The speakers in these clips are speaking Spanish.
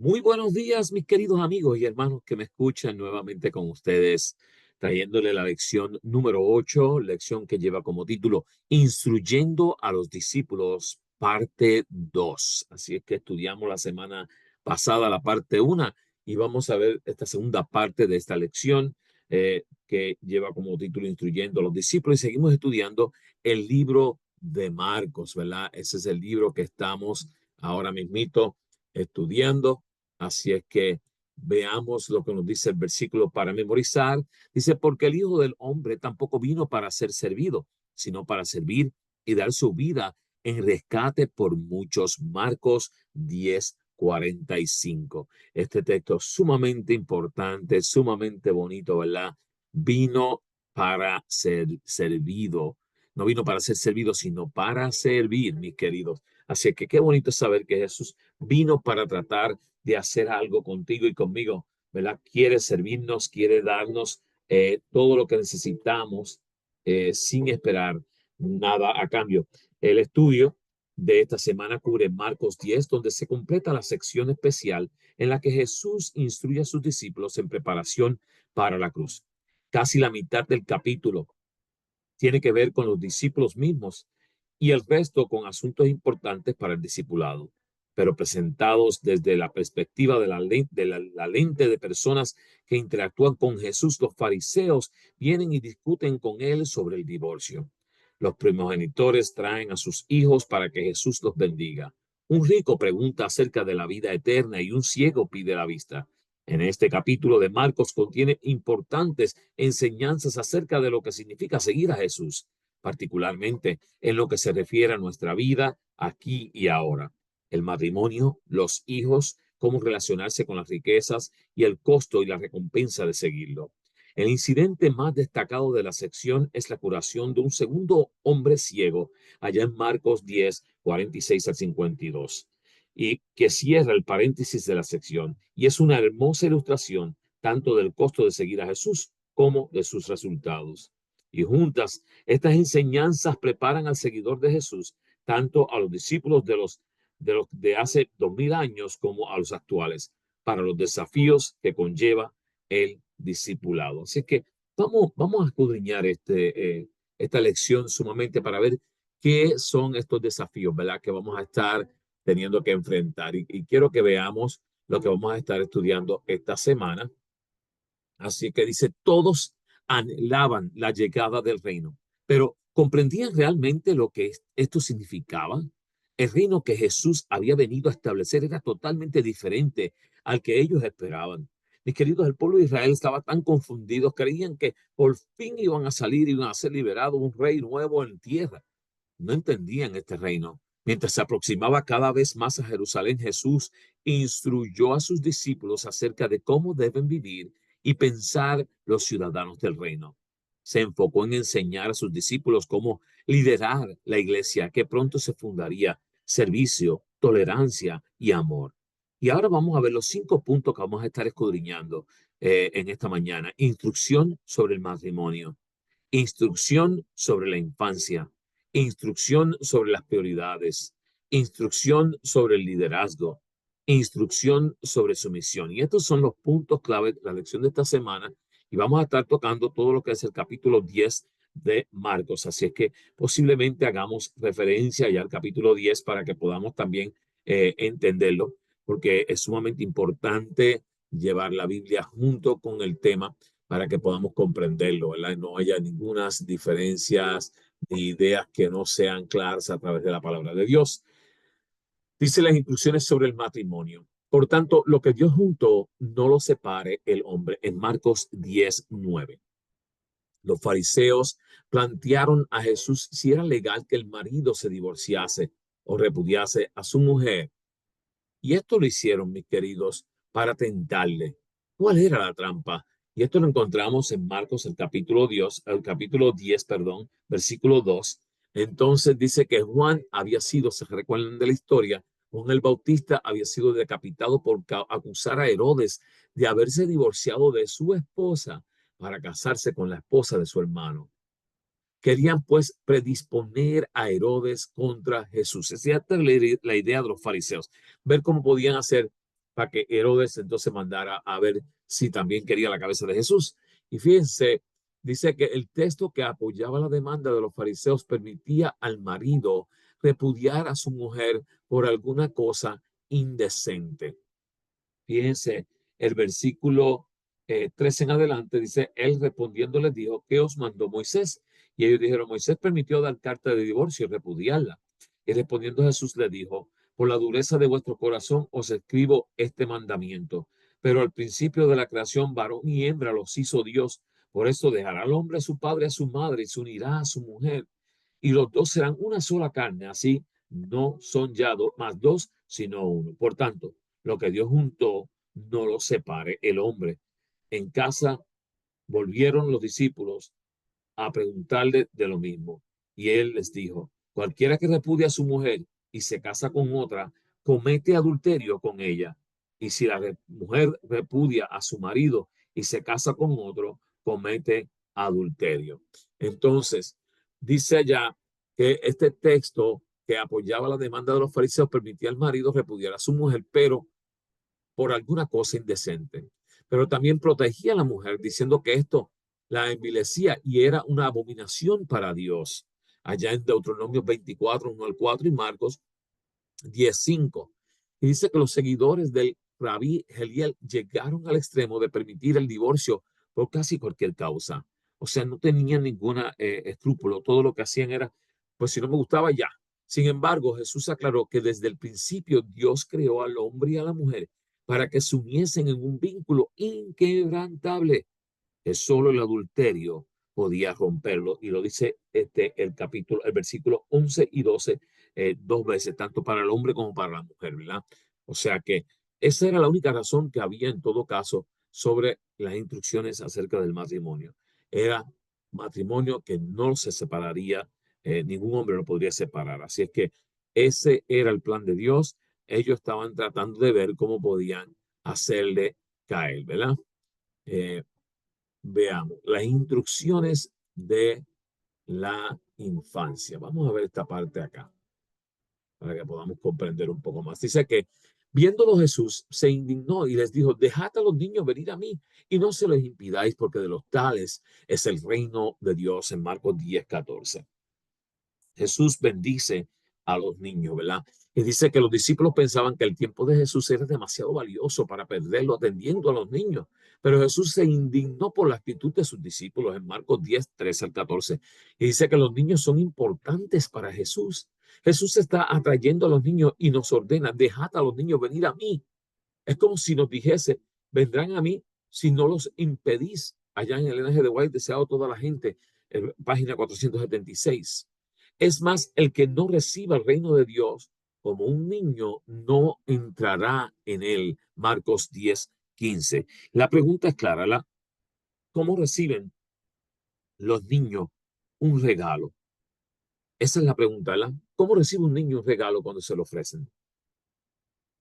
Muy buenos días, mis queridos amigos y hermanos que me escuchan nuevamente con ustedes, trayéndole la lección número 8, lección que lleva como título Instruyendo a los discípulos, parte 2. Así es que estudiamos la semana pasada la parte 1 y vamos a ver esta segunda parte de esta lección que lleva como título Instruyendo a los discípulos y seguimos estudiando el libro de Marcos, ¿verdad? Ese es el libro que estamos ahora mismito estudiando. Así es que veamos lo que nos dice el versículo para memorizar. Dice, porque el Hijo del Hombre tampoco vino para ser servido, sino para servir y dar su vida en rescate por muchos. Marcos 10:45. Este texto es sumamente importante, sumamente bonito, ¿verdad? Vino para ser servido. No vino para ser servido, sino para servir, mis queridos. Así que qué bonito saber que Jesús vino para tratar de hacer algo contigo y conmigo, ¿verdad? Quiere servirnos, quiere darnos todo lo que necesitamos sin esperar nada a cambio. El estudio de esta semana cubre Marcos 10, donde se completa la sección especial en la que Jesús instruye a sus discípulos en preparación para la cruz. Casi la mitad del capítulo tiene que ver con los discípulos mismos y el resto con asuntos importantes para el discipulado, pero presentados desde la perspectiva de la lente de personas que interactúan con Jesús. Los fariseos vienen y discuten con él sobre el divorcio. Los primogenitores traen a sus hijos para que Jesús los bendiga. Un rico pregunta acerca de la vida eterna y un ciego pide la vista. En este capítulo de Marcos contiene importantes enseñanzas acerca de lo que significa seguir a Jesús, particularmente en lo que se refiere a nuestra vida aquí y ahora. El matrimonio, los hijos, cómo relacionarse con las riquezas y el costo y la recompensa de seguirlo. El incidente más destacado de la sección es la curación de un segundo hombre ciego, allá en Marcos 10:46 al 52, y que cierra el paréntesis de la sección, y es una hermosa ilustración tanto del costo de seguir a Jesús como de sus resultados. Y juntas, estas enseñanzas preparan al seguidor de Jesús, tanto a los discípulos de hace 2000 años como a los actuales, para los desafíos que conlleva el discipulado. Así que vamos a escudriñar esta lección sumamente para ver qué son estos desafíos, ¿verdad? Que vamos a estar teniendo que enfrentar. Y quiero que veamos lo que vamos a estar estudiando esta semana. Así que dice, todos anhelaban la llegada del reino, pero ¿comprendían realmente lo que esto significaba? El reino que Jesús había venido a establecer era totalmente diferente al que ellos esperaban. Mis queridos, el pueblo de Israel estaba tan confundido, creían que por fin iban a salir, iban a ser liberados, un rey nuevo en tierra. No entendían este reino. Mientras se aproximaba cada vez más a Jerusalén, Jesús instruyó a sus discípulos acerca de cómo deben vivir y pensar los ciudadanos del reino. Se enfocó en enseñar a sus discípulos cómo liderar la iglesia que pronto se fundaría: servicio, tolerancia y amor. Y ahora vamos a ver los 5 puntos que vamos a estar escudriñando en esta mañana. Instrucción sobre el matrimonio, instrucción sobre la infancia, instrucción sobre las prioridades, instrucción sobre el liderazgo, instrucción sobre su misión. Y estos son los puntos clave de la lección de esta semana. Y vamos a estar tocando todo lo que es el capítulo 10 de Marcos. Así es que posiblemente hagamos referencia ya al capítulo 10 para que podamos también entenderlo, porque es sumamente importante llevar la Biblia junto con el tema para que podamos comprenderlo, ¿verdad? No haya ninguna diferencias ni ideas que no sean claras a través de la palabra de Dios. Dice las instrucciones sobre el matrimonio. Por tanto, lo que Dios juntó, no lo separe el hombre, en Marcos 10:9. Los fariseos plantearon a Jesús si era legal que el marido se divorciase o repudiase a su mujer. Y esto lo hicieron, mis queridos, para tentarle. ¿Cuál era la trampa? Y esto lo encontramos en Marcos, el capítulo 10, perdón, versículo 2. Entonces dice que Juan había sido, se recuerdan de la historia, Juan el Bautista había sido decapitado por acusar a Herodes de haberse divorciado de su esposa para casarse con la esposa de su hermano. Querían pues predisponer a Herodes contra Jesús. Esa es la idea de los fariseos, ver cómo podían hacer para que Herodes entonces mandara a ver si también quería la cabeza de Jesús. Y fíjense, dice que el texto que apoyaba la demanda de los fariseos permitía al marido repudiar a su mujer por alguna cosa indecente. Fíjense, el versículo 13 en adelante dice, él respondiendo les dijo, ¿qué os mandó Moisés? Y ellos dijeron, Moisés permitió dar carta de divorcio y repudiarla. Y respondiendo Jesús le dijo, por la dureza de vuestro corazón os escribo este mandamiento. Pero al principio de la creación, varón y hembra los hizo Dios. Por eso dejará al hombre a su padre y a su madre y se unirá a su mujer. Y los dos serán una sola carne. Así no son ya más dos, sino uno. Por tanto, lo que Dios juntó, no lo separe el hombre. En casa volvieron los discípulos a preguntarle de lo mismo. Y él les dijo, cualquiera que repudia a su mujer y se casa con otra, comete adulterio con ella. Y si la mujer repudia a su marido y se casa con otro, comete adulterio. Entonces, dice allá que este texto que apoyaba la demanda de los fariseos permitía al marido repudiar a su mujer, pero por alguna cosa indecente. Pero también protegía a la mujer diciendo que esto la envilecía y era una abominación para Dios. Allá en Deuteronomio 24, 1 al 4 y Marcos 10:5. Y dice que los seguidores del rabí Geliel llegaron al extremo de permitir el divorcio por casi cualquier causa. O sea, no tenían ninguna escrúpulo. Todo lo que hacían era, pues si no me gustaba, ya. Sin embargo, Jesús aclaró que desde el principio Dios creó al hombre y a la mujer para que se uniesen en un vínculo inquebrantable, que solo el adulterio podía romperlo. Y lo dice el versículo 11 y 12 dos veces, tanto para el hombre como para la mujer, ¿verdad? O sea que esa era la única razón que había en todo caso sobre las instrucciones acerca del matrimonio. Era matrimonio que no se separaría, ningún hombre lo podría separar. Así es que ese era el plan de Dios. Ellos estaban tratando de ver cómo podían hacerle caer, ¿verdad? Eh, Veamos las instrucciones de la infancia. Vamos a ver esta parte acá para que podamos comprender un poco más. Dice que viéndolo Jesús se indignó y les dijo, dejad a los niños venir a mí y no se les impidáis porque de los tales es el reino de Dios en Marcos 10:14. Jesús bendice a los niños, ¿verdad? Y dice que los discípulos pensaban que el tiempo de Jesús era demasiado valioso para perderlo atendiendo a los niños. Pero Jesús se indignó por la actitud de sus discípulos en Marcos 10:13 al 14. Y dice que los niños son importantes para Jesús. Jesús está atrayendo a los niños y nos ordena, dejad a los niños venir a mí. Es como si nos dijese, vendrán a mí si no los impedís. Allá en el N.G. de White, deseado toda la gente, página 476. Es más, el que no reciba el reino de Dios como un niño no entrará en él. Marcos 10:15. La pregunta es clara, ¿cómo reciben los niños un regalo? Esa es la pregunta, ¿verdad? ¿Cómo recibe un niño un regalo cuando se lo ofrecen?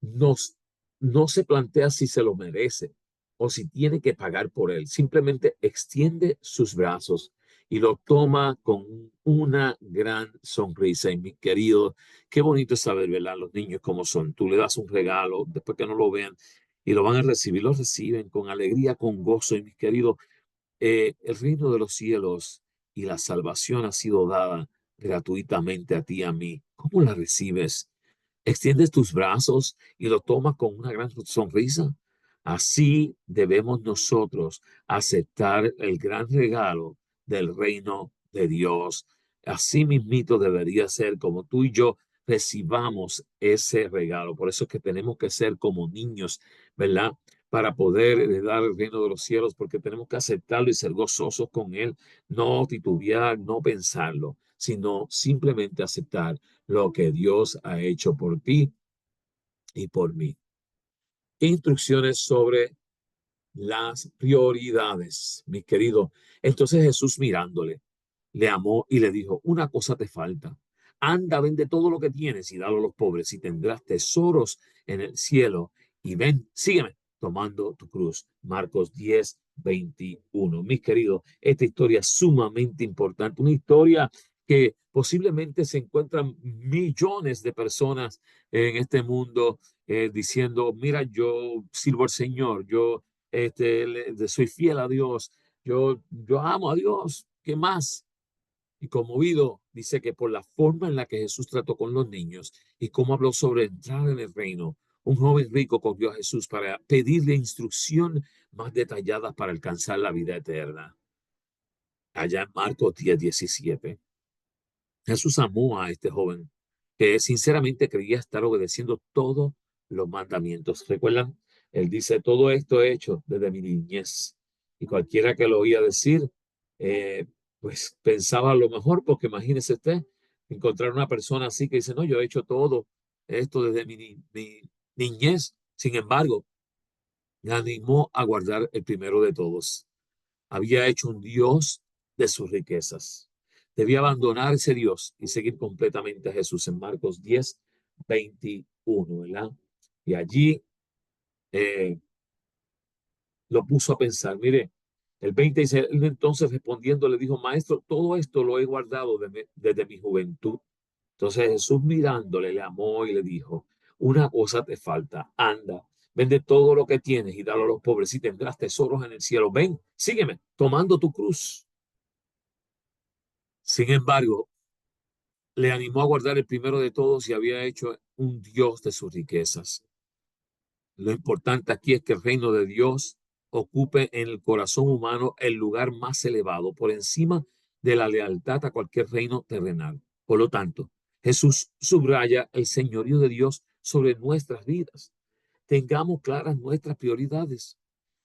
Nos, no se plantea si se lo merece o si tiene que pagar por él. Simplemente extiende sus brazos y lo toma con una gran sonrisa. Y mi querido, qué bonito es saber, ¿verdad? Los niños como son. Tú le das un regalo, después que no lo vean y lo van a recibir, lo reciben con alegría, con gozo. Y mis queridos, el reino de los cielos y la salvación ha sido dada gratuitamente a ti y a mí. ¿Cómo la recibes? Extiendes tus brazos y lo tomas con una gran sonrisa. Así debemos nosotros aceptar el gran regalo del reino de Dios. Así mismito debería ser como tú y yo recibamos ese regalo. Por eso es que tenemos que ser como niños, ¿verdad? Para poder heredar el reino de los cielos, porque tenemos que aceptarlo y ser gozosos con él, no titubear, no pensarlo, sino simplemente aceptar lo que Dios ha hecho por ti y por mí. Instrucciones sobre las prioridades, mi querido. Entonces Jesús mirándole, le amó y le dijo, una cosa te falta. Anda, vende todo lo que tienes y dalo a los pobres y tendrás tesoros en el cielo. Y ven, sígueme tomando tu cruz. Marcos 10:21. Mis queridos, esta historia es sumamente importante. Una historia que posiblemente se encuentran millones de personas en este mundo diciendo, mira, yo sirvo al Señor, yo soy fiel a Dios, yo amo a Dios, ¿qué más? Y conmovido, dice que por la forma en la que Jesús trató con los niños y cómo habló sobre entrar en el reino, un joven rico cogió a Jesús para pedirle instrucción más detallada para alcanzar la vida eterna. Allá en Marcos 10:17. Jesús amó a este joven que sinceramente creía estar obedeciendo todos los mandamientos. ¿Recuerdan? Él dice, todo esto he hecho desde mi niñez. Y cualquiera que lo oía decir, eh, pues pensaba lo mejor, porque imagínese usted encontrar una persona así que dice, no, yo he hecho todo esto desde mi niñez. Sin embargo, le animó a guardar el primero de todos. Había hecho un Dios de sus riquezas. Debía abandonar ese Dios y seguir completamente a Jesús en Marcos 10:21, ¿verdad? Y allí eh, lo puso a pensar. Mire, el 20 dice, él entonces respondiendo le dijo, maestro, todo esto lo he guardado desde mi juventud. Entonces Jesús mirándole, le amó y le dijo, una cosa te falta, anda, vende todo lo que tienes y dalo a los pobres y tendrás tesoros en el cielo. Ven, sígueme, tomando tu cruz. Sin embargo, le animó a guardar el primero de todos y había hecho un Dios de sus riquezas. Lo importante aquí es que el reino de Dios ocupe en el corazón humano el lugar más elevado, por encima de la lealtad a cualquier reino terrenal. Por lo tanto, Jesús subraya el señorío de Dios sobre nuestras vidas. Tengamos claras nuestras prioridades.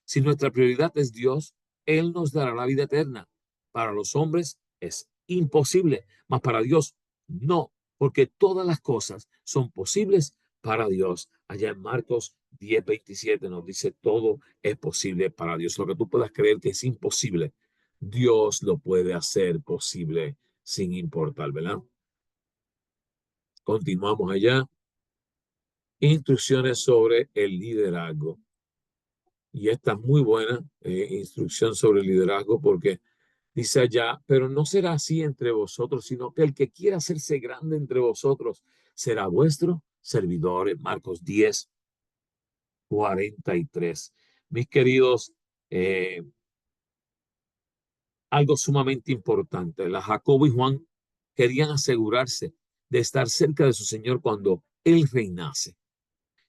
Si nuestra prioridad es Dios, Él nos dará la vida eterna. Para los hombres es imposible, mas para Dios no, porque todas las cosas son posibles para Dios. Allá en Marcos 10:27 nos dice, todo es posible para Dios. Lo que tú puedas creer que es imposible, Dios lo puede hacer posible sin importar, ¿verdad? Continuamos allá. Instrucciones sobre el liderazgo. Y esta es muy buena instrucción sobre el liderazgo, porque dice allá, pero no será así entre vosotros, sino que el que quiera hacerse grande entre vosotros será vuestro servidor. En Marcos 10:43. Mis queridos, eh, algo sumamente importante. La Jacobo y Juan querían asegurarse de estar cerca de su Señor cuando Él reinase.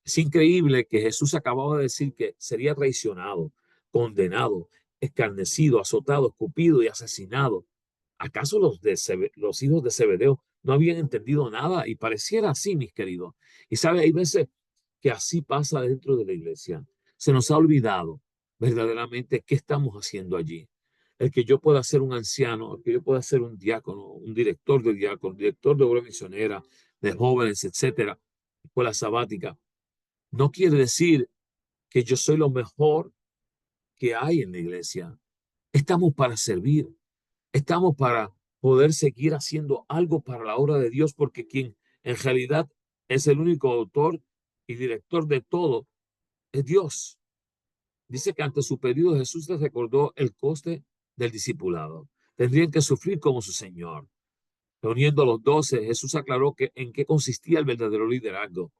Es increíble que Jesús acababa de decir que sería traicionado, condenado, escarnecido, azotado, escupido y asesinado. ¿Acaso los hijos de Zebedeo no habían entendido nada? Y pareciera así, mis queridos. Y sabe, hay veces que así pasa dentro de la iglesia. Se nos ha olvidado verdaderamente qué estamos haciendo allí. El que yo pueda ser un anciano, el que yo pueda ser un diácono, un director de diácono, director de obra misionera, de jóvenes, etcétera, escuela sabática, no quiere decir que yo soy lo mejor que hay en la iglesia. Estamos para servir, estamos para poder seguir haciendo algo para la obra de Dios, porque quien en realidad es el único autor y director de todo es Dios. Dice que ante su pedido Jesús les recordó el coste del discipulado. Tendrían que sufrir como su Señor. Reuniendo a los 12, Jesús aclaró que en qué consistía el verdadero liderazgo.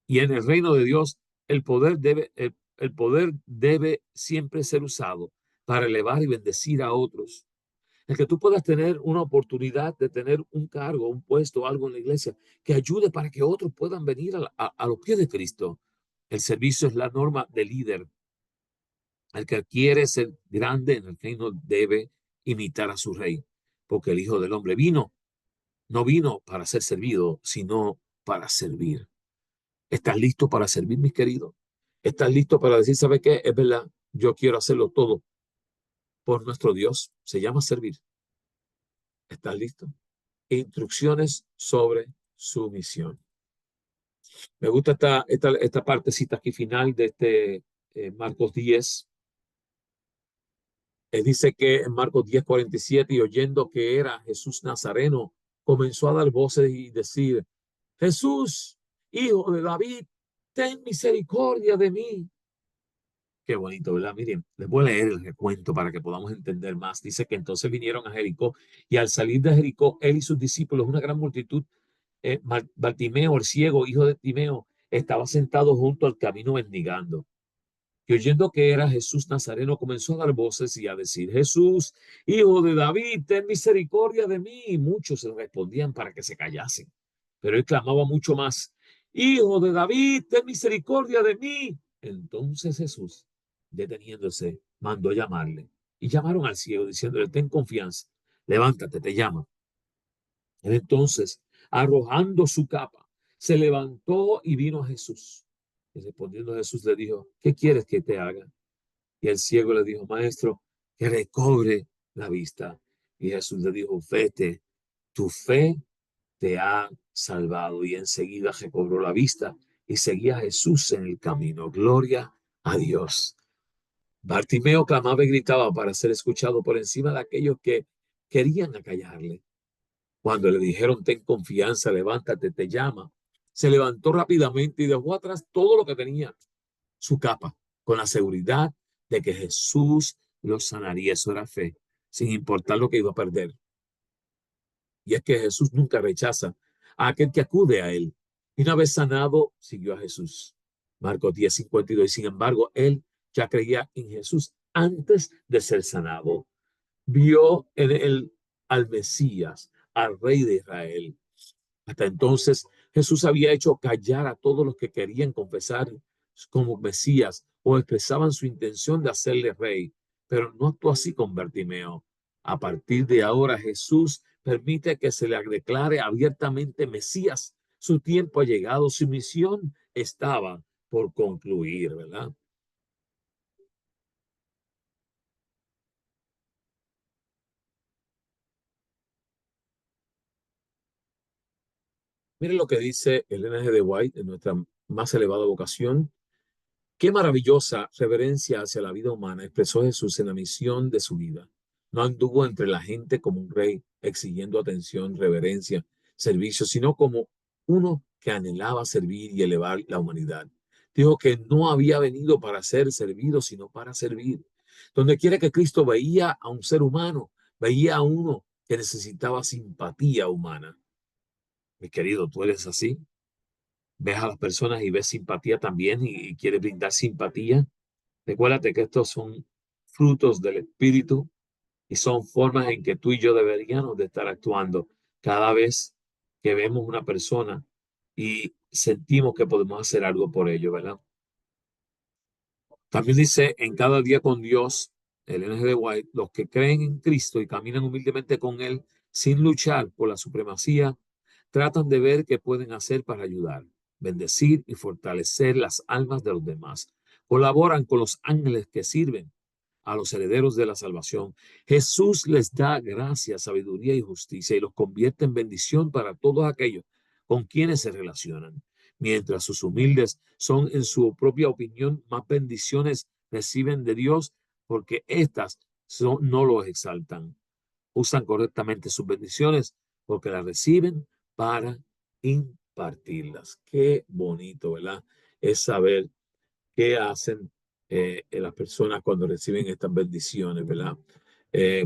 Y en el reino de Dios, el poder debe siempre ser usado para elevar y bendecir a otros. El que tú puedas tener una oportunidad de tener un cargo, un puesto, algo en la iglesia que ayude para que otros puedan venir a los pies de Cristo. El servicio es la norma del líder. El que quiere ser grande en el reino debe imitar a su rey, porque el Hijo del Hombre no vino para ser servido, sino para servir. ¿Estás listo para servir, mis queridos? ¿Estás listo para decir, sabe qué? Es verdad, yo quiero hacerlo todo por nuestro Dios. Se llama servir. ¿Estás listo? Instrucciones sobre su misión. Me gusta esta partecita aquí final de Marcos 10. Dice que en Marcos 10:47, y oyendo que era Jesús Nazareno, comenzó a dar voces y decir, Jesús, hijo de David, ten misericordia de mí. Qué bonito, ¿verdad? Miren, les voy a leer el recuento para que podamos entender más. Dice que entonces vinieron a Jericó y al salir de Jericó, él y sus discípulos, una gran multitud, Bartimeo, el ciego, hijo de Timeo, estaba sentado junto al camino mendigando. Y oyendo que era Jesús Nazareno, comenzó a dar voces y a decir: Jesús, hijo de David, ten misericordia de mí. Y muchos le respondían para que se callasen. Pero él clamaba mucho más: Hijo de David, ten misericordia de mí. Entonces Jesús, deteniéndose, mandó llamarle. Y llamaron al ciego, diciéndole: Ten confianza, levántate, te llama. Él entonces, arrojando su capa, se levantó y vino a Jesús. Y respondiendo Jesús le dijo: ¿Qué quieres que te haga? Y el ciego le dijo: Maestro, que recobre la vista. Y Jesús le dijo: Vete, tu fe te ha salvado. Y enseguida recobró la vista y seguía a Jesús en el camino. Gloria a Dios. Bartimeo clamaba y gritaba para ser escuchado por encima de aquellos que querían acallarle. Cuando le dijeron: Ten confianza, levántate, te llama, se levantó rápidamente y dejó atrás todo lo que tenía, su capa, con la seguridad de que Jesús lo sanaría. Eso era fe, sin importar lo que iba a perder. Y es que Jesús nunca rechaza a aquel que acude a él. Y una vez sanado, siguió a Jesús. Marcos 10:52. Sin embargo, él ya creía en Jesús antes de ser sanado. Vio en él al Mesías, al Rey de Israel. Hasta entonces, Jesús había hecho callar a todos los que querían confesar como Mesías o expresaban su intención de hacerle rey, pero no actuó así con Bartimeo. A partir de ahora, Jesús permite que se le declare abiertamente Mesías. Su tiempo ha llegado, su misión estaba por concluir, ¿verdad? Miren lo que dice Elena G. de White en nuestra más elevada vocación. Qué maravillosa reverencia hacia la vida humana expresó Jesús en la misión de su vida. No anduvo entre la gente como un rey, exigiendo atención, reverencia, servicio, sino como uno que anhelaba servir y elevar la humanidad. Dijo que no había venido para ser servido, sino para servir. Donde quiera que Cristo veía a un ser humano, veía a uno que necesitaba simpatía humana. Mi querido, ¿tú eres así? ¿Ves a las personas y ves simpatía también y quieres brindar simpatía? Recuérdate que estos son frutos del Espíritu y son formas en que tú y yo deberíamos de estar actuando cada vez que vemos una persona y sentimos que podemos hacer algo por ello, ¿verdad? También dice en Cada día con Dios, el N. G. de White, los que creen en Cristo y caminan humildemente con Él sin luchar por la supremacía, tratan de ver qué pueden hacer para ayudar, bendecir y fortalecer las almas de los demás. Colaboran con los ángeles que sirven a los herederos de la salvación. Jesús les da gracia, sabiduría y justicia y los convierte en bendición para todos aquellos con quienes se relacionan. Mientras sus humildes son, en su propia opinión, más bendiciones reciben de Dios porque éstas no los exaltan. Usan correctamente sus bendiciones porque las reciben para impartirlas. Qué bonito, ¿verdad? Es saber qué hacen las personas cuando reciben estas bendiciones, ¿verdad? Eh,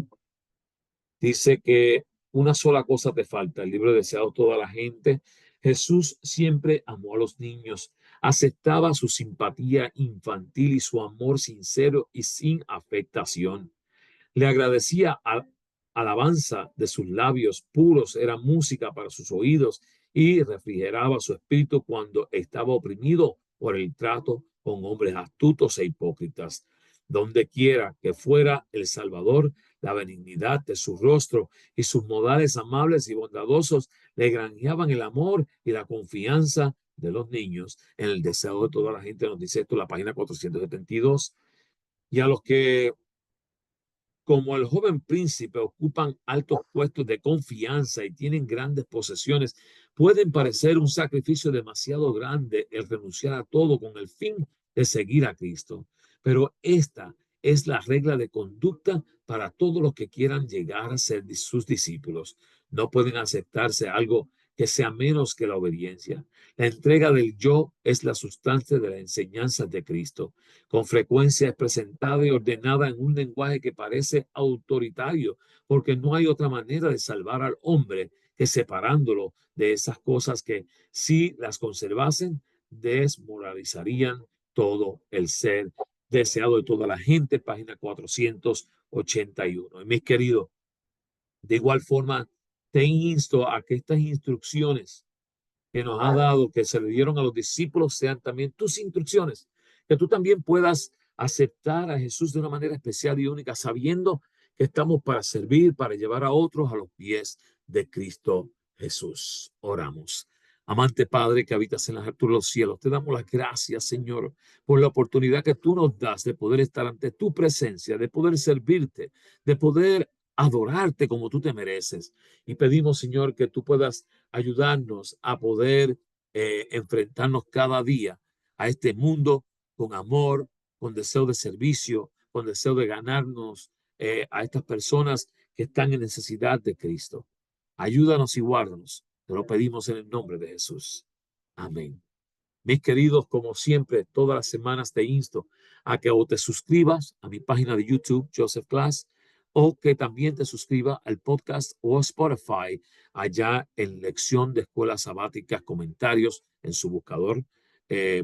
Dice que una sola cosa te falta. El libro deseado toda la gente. Jesús siempre amó a los niños, aceptaba su simpatía infantil y su amor sincero y sin afectación. Le agradecía alabanza de sus labios puros, era música para sus oídos y refrigeraba su espíritu cuando estaba oprimido por el trato con hombres astutos e hipócritas. Donde quiera que fuera el Salvador, la benignidad de su rostro y sus modales amables y bondadosos le granjeaban el amor y la confianza de los niños. En el deseo de toda la gente nos dice esto, la página 472. Y a los que como el joven príncipe ocupan altos puestos de confianza y tienen grandes posesiones, pueden parecer un sacrificio demasiado grande el renunciar a todo con el fin de seguir a Cristo. Pero esta es la regla de conducta para todos los que quieran llegar a ser sus discípulos. No pueden aceptarse algo que sea menos que la obediencia. La entrega del yo es la sustancia de las enseñanzas de Cristo. Con frecuencia es presentada y ordenada en un lenguaje que parece autoritario, porque no hay otra manera de salvar al hombre que separándolo de esas cosas que, si las conservasen, desmoralizarían todo el ser deseado de toda la gente. Página 481. Y mis queridos, de igual forma, te insto a que estas instrucciones que nos ha dado, que se le dieron a los discípulos, sean también tus instrucciones, que tú también puedas aceptar a Jesús de una manera especial y única, sabiendo que estamos para servir, para llevar a otros a los pies de Cristo Jesús. Oramos. Amante Padre que habitas en las alturas de los cielos, te damos las gracias, Señor, por la oportunidad que tú nos das de poder estar ante tu presencia, de poder servirte, de poder adorarte como tú te mereces. Y pedimos, Señor, que tú puedas ayudarnos a poder enfrentarnos cada día a este mundo con amor, con deseo de servicio, con deseo de ganarnos a estas personas que están en necesidad de Cristo. Ayúdanos y guárdanos. Te lo pedimos en el nombre de Jesús. Amén. Mis queridos, como siempre, todas las semanas te insto a que o te suscribas a mi página de YouTube, Joseph Class, o que también te suscribas al podcast o a Spotify, allá en Lección de Escuela Sabática, comentarios en su buscador.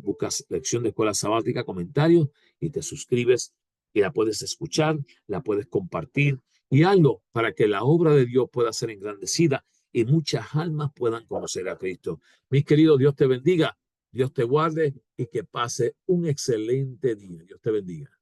Buscas Lección de Escuela Sabática, comentarios, y te suscribes y la puedes escuchar, la puedes compartir y hazlo para que la obra de Dios pueda ser engrandecida y muchas almas puedan conocer a Cristo. Mis queridos, Dios te bendiga. Dios te guarde y que pase un excelente día. Dios te bendiga.